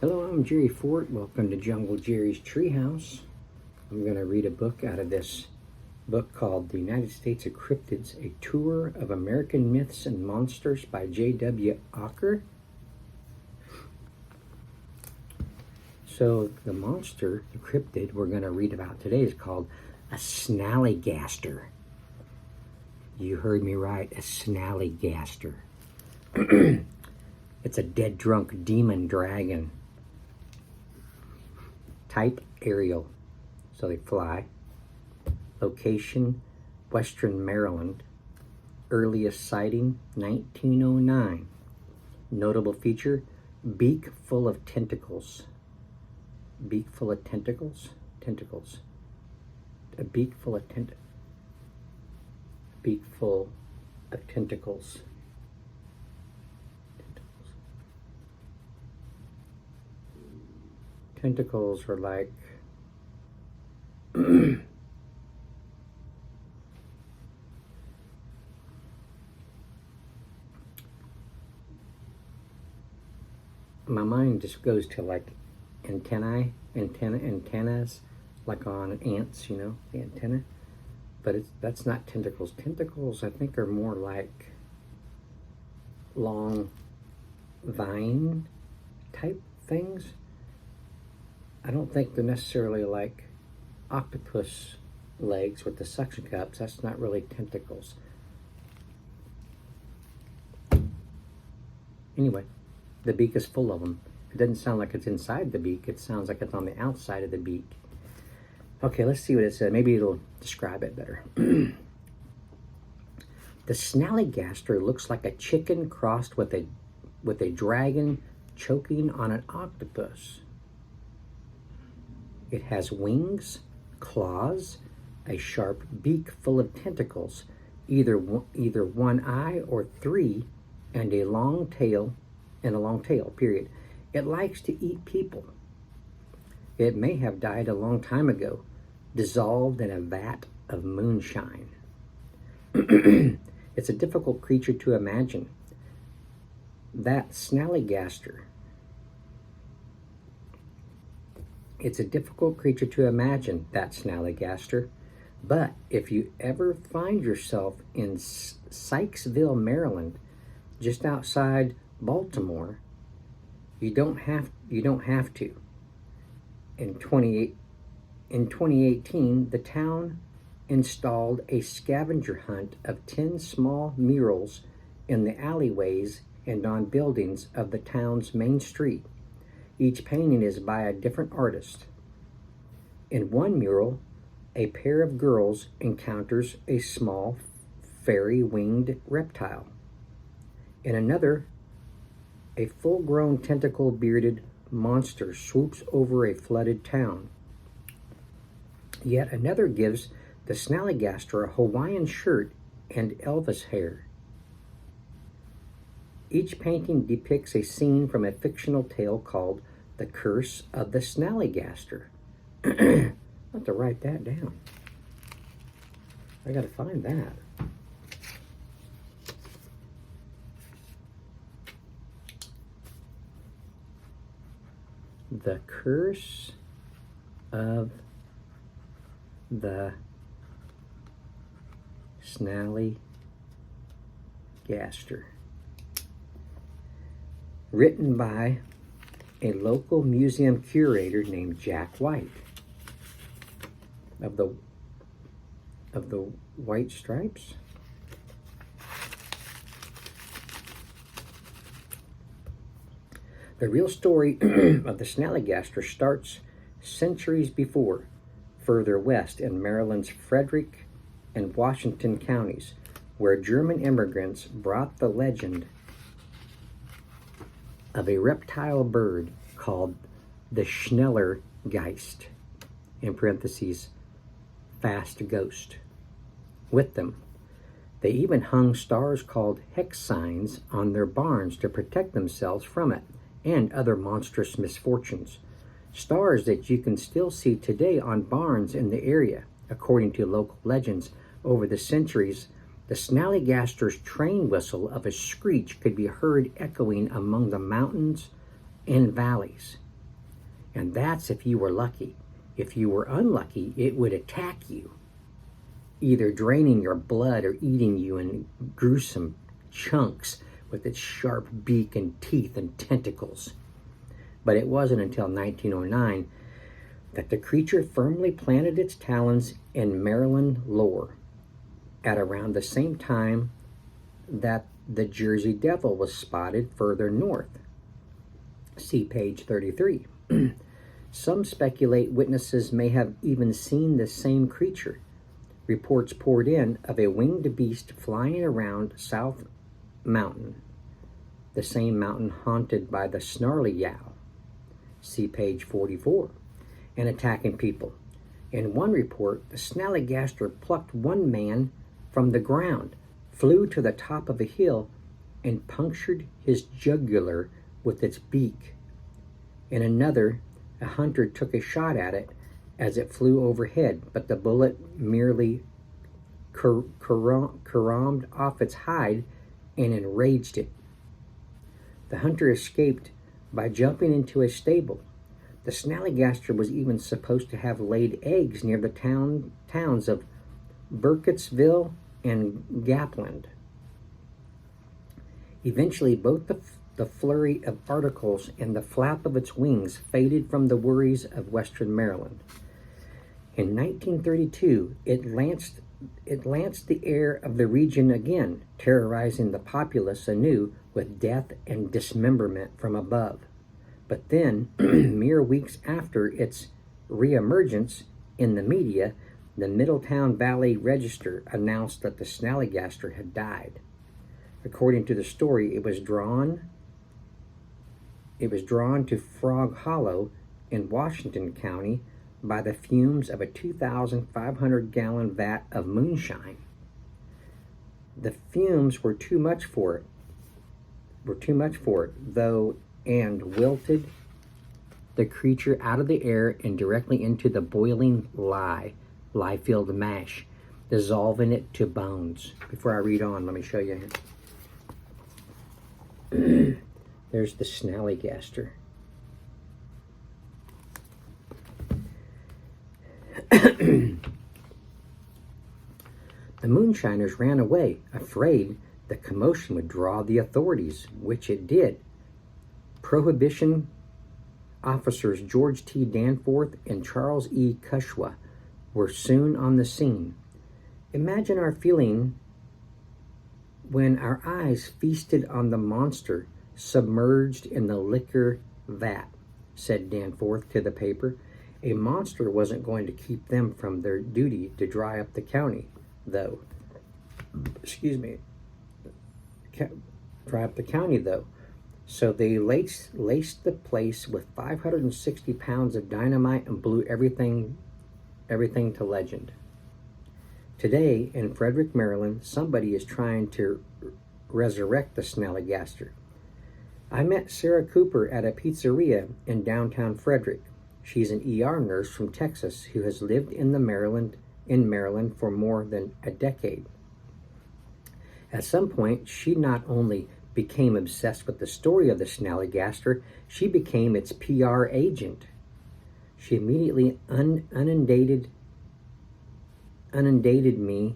Hello, I'm Jerry Fort. Welcome to Jungle Jerry's Treehouse. I'm going to read a book out of this book called The United States of Cryptids, A Tour of American Myths and Monsters by J.W. Ocker. So the monster, the cryptid we're going to read about today is called a Snallygaster. You heard me right, a Snallygaster. It's a dead drunk demon dragon. Type aerial, so they fly. Location, Western Maryland. Earliest sighting, 1909. Notable feature, beak full of tentacles. Beak full of tentacles? Tentacles. A beak full of beak full of tentacles. Tentacles are like my mind just goes to like antennas, like on ants, you know, the antenna. But that's not tentacles. Tentacles, I think, are more like long vine type things. I don't think they're necessarily like octopus legs with the suction cups. That's not really tentacles. Anyway, the beak is full of them. It doesn't sound like it's inside the beak. It sounds like it's on the outside of the beak. Okay, let's see what it says. Maybe it'll describe it better. The Snallygaster looks like a chicken crossed with a dragon choking on an octopus. It has wings, claws, a sharp beak full of tentacles, either one eye or three, and a long tail, period. It likes to eat people. It may have died a long time ago, dissolved in a vat of moonshine. It's a difficult creature to imagine. That Snallygaster. It's a difficult creature to imagine, that Snallygaster. But if you ever find yourself in Sykesville, Maryland, just outside Baltimore, you don't have to. In 2018, the town installed a scavenger hunt of 10 small murals in the alleyways and on buildings of the town's main street. Each painting is by a different artist. In one mural, a pair of girls encounters a small fairy-winged reptile. In another, a full-grown tentacle-bearded monster swoops over a flooded town. Yet another gives the Snallygaster a Hawaiian shirt and Elvis hair. Each painting depicts a scene from a fictional tale called The Curse of the Snallygaster. I'll have to write that down. I gotta find that. The Curse of the Snallygaster. Written by a local museum curator named Jack White of the White Stripes. The real story of the Snallygaster starts centuries before, further west in Maryland's Frederick and Washington counties, where German immigrants brought the legend of a reptile bird called the Snallygaster, in parentheses, fast ghost, with them. They even hung stars called hex signs on their barns to protect themselves from it and other monstrous misfortunes. Stars that you can still see today on barns in the area. According to local legends, over the centuries, the Snallygaster's train whistle of a screech could be heard echoing among the mountains and valleys. And that's if you were lucky. If you were unlucky, it would attack you, either draining your blood or eating you in gruesome chunks with its sharp beak and teeth and tentacles. But it wasn't until 1909 that the creature firmly planted its talons in Maryland lore, at around the same time that the Jersey Devil was spotted further north. See page 33. Some speculate witnesses may have even seen the same creature. Reports poured in of a winged beast flying around South Mountain, the same mountain haunted by the Snarlyaow. See page 44. And attacking people. In one report, the Snallygaster plucked one man from the ground, flew to the top of a hill, and punctured his jugular with its beak. In another, a hunter took a shot at it as it flew overhead, but the bullet merely caromed off its hide and enraged it. The hunter escaped by jumping into a stable. The Snallygaster was even supposed to have laid eggs near the towns of Burkittsville and Gapland. Eventually, both the flurry of articles and the flap of its wings faded from the worries of Western Maryland. In 1932, it lanced the air of the region again, terrorizing the populace anew with death and dismemberment from above. But then, mere weeks after its reemergence in the media, the Middletown Valley Register announced that the Snallygaster had died. According to the story, it was drawn to Frog Hollow in Washington County by the fumes of a 2,500-gallon vat of moonshine. The fumes were too much for it, though, and wilted the creature out of the air and directly into the boiling lye-filled mash, dissolving it to bones. Before I read on, let me show you. There's the Snallygaster. The moonshiners ran away, afraid the commotion would draw the authorities, which it did. Prohibition officers George T. Danforth and Charles E. Cushwa were soon on the scene. Imagine our feeling when our eyes feasted on the monster submerged in the liquor vat, said Danforth to the paper. A monster wasn't going to keep them from their duty to dry up the county, though. So they laced the place with 560 pounds of dynamite and blew everything to legend. Today, in Frederick, Maryland, somebody is trying to resurrect the Snallygaster. I met Sarah Cooper at a pizzeria in downtown Frederick. She's an ER nurse from Texas who has lived in Maryland for more than a decade. At some point, she not only became obsessed with the story of the Snallygaster, she became its PR agent. She immediately inundated me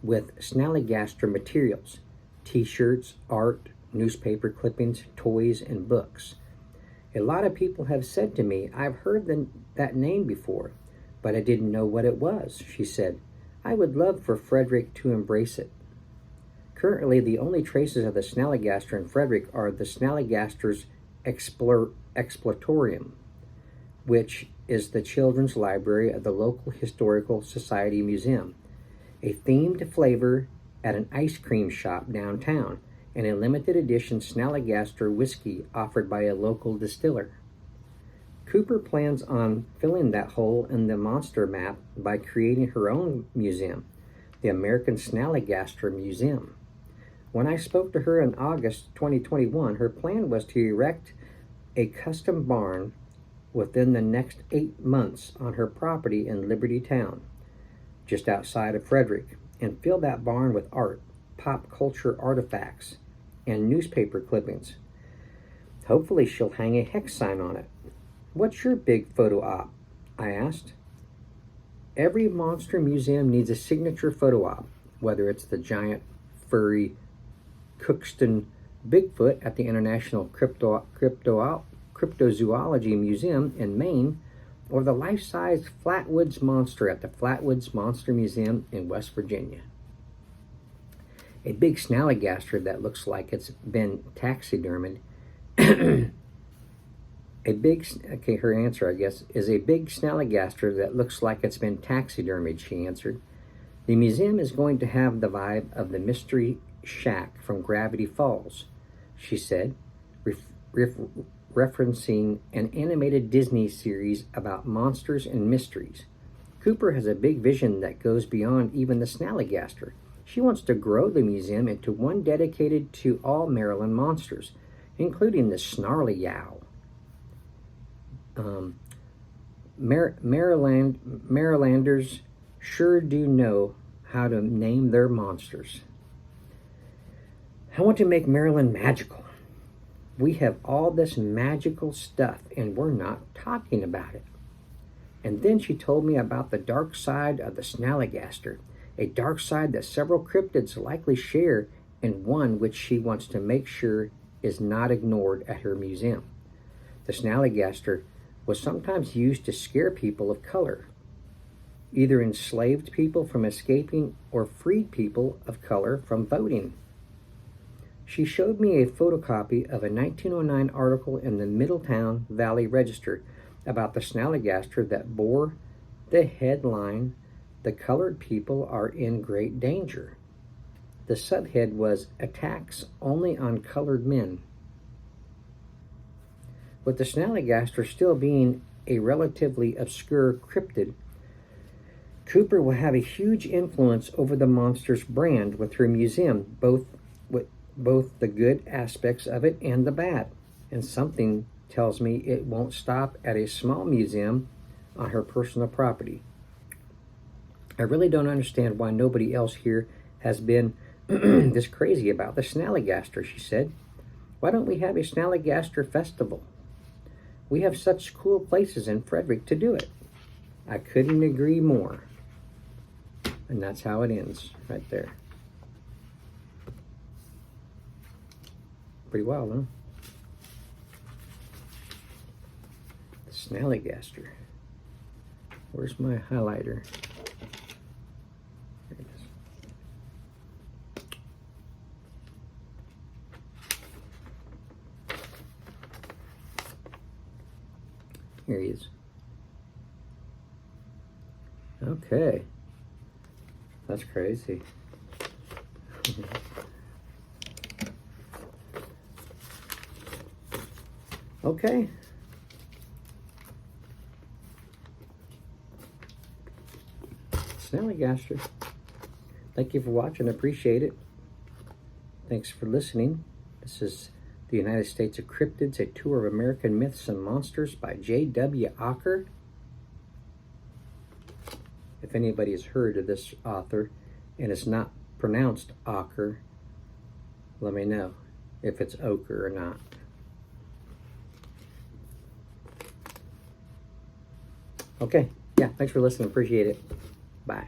with Snallygaster materials, t-shirts, art, newspaper clippings, toys, and books. A lot of people have said to me, I've heard that name before, but I didn't know what it was, she said. I would love for Frederick to embrace it. Currently, the only traces of the Snallygaster in Frederick are the Snallygaster's Exploratorium, which is the children's library of the local Historical Society Museum, a themed flavor at an ice cream shop downtown, and a limited edition Snallygaster whiskey offered by a local distiller. Cooper plans on filling that hole in the monster map by creating her own museum, the American Snallygaster Museum. When I spoke to her in August 2021, her plan was to erect a custom barn within the next 8 months on her property in Liberty Town, just outside of Frederick, and fill that barn with art, pop culture artifacts, and newspaper clippings. Hopefully she'll hang a hex sign on it. What's your big photo op? I asked. Every monster museum needs a signature photo op, whether it's the giant furry Cookston Bigfoot at the International Cryptozoology Museum in Maine, or the life-size Flatwoods Monster at the Flatwoods Monster Museum in West Virginia. A big Snallygaster that looks like it's been taxidermied. Her answer, I guess, is a big Snallygaster that looks like it's been taxidermied, she answered. The museum is going to have the vibe of the Mystery Shack from Gravity Falls, she said, referencing an animated Disney series about monsters and mysteries. Cooper has a big vision that goes beyond even the Snallygaster. She wants to grow the museum into one dedicated to all Maryland monsters, including the Snarly Yow. Marylanders sure do know how to name their monsters. I want to make Maryland magical. We have all this magical stuff and we're not talking about it. And then she told me about the dark side of the Snallygaster, a dark side that several cryptids likely share and one which she wants to make sure is not ignored at her museum. The Snallygaster was sometimes used to scare people of color, either enslaved people from escaping or freed people of color from voting. She showed me a photocopy of a 1909 article in the Middletown Valley Register about the Snallygaster that bore the headline, "The Colored People Are in Great Danger." The subhead was "Attacks Only on Colored Men." With the Snallygaster still being a relatively obscure cryptid, Cooper will have a huge influence over the monster's brand with her museum, both the good aspects of it and the bad. And something tells me it won't stop at a small museum on her personal property. I really don't understand why nobody else here has been this crazy about the Snallygaster, she said. Why don't we have a Snallygaster festival? We have such cool places in Frederick to do it. I couldn't agree more. And that's how it ends, right there. Pretty wild, huh? The Snallygaster. Where's my highlighter? There it is. Here he is. Okay. That's crazy. Okay. Snallygaster. Thank you for watching. I appreciate it. Thanks for listening. This is The United States of Cryptids, a tour of American myths and monsters by J.W. Ocker. If anybody has heard of this author and it's not pronounced Ocker, let me know if it's Ocker or not. Okay, yeah, thanks for listening. Appreciate it. Bye.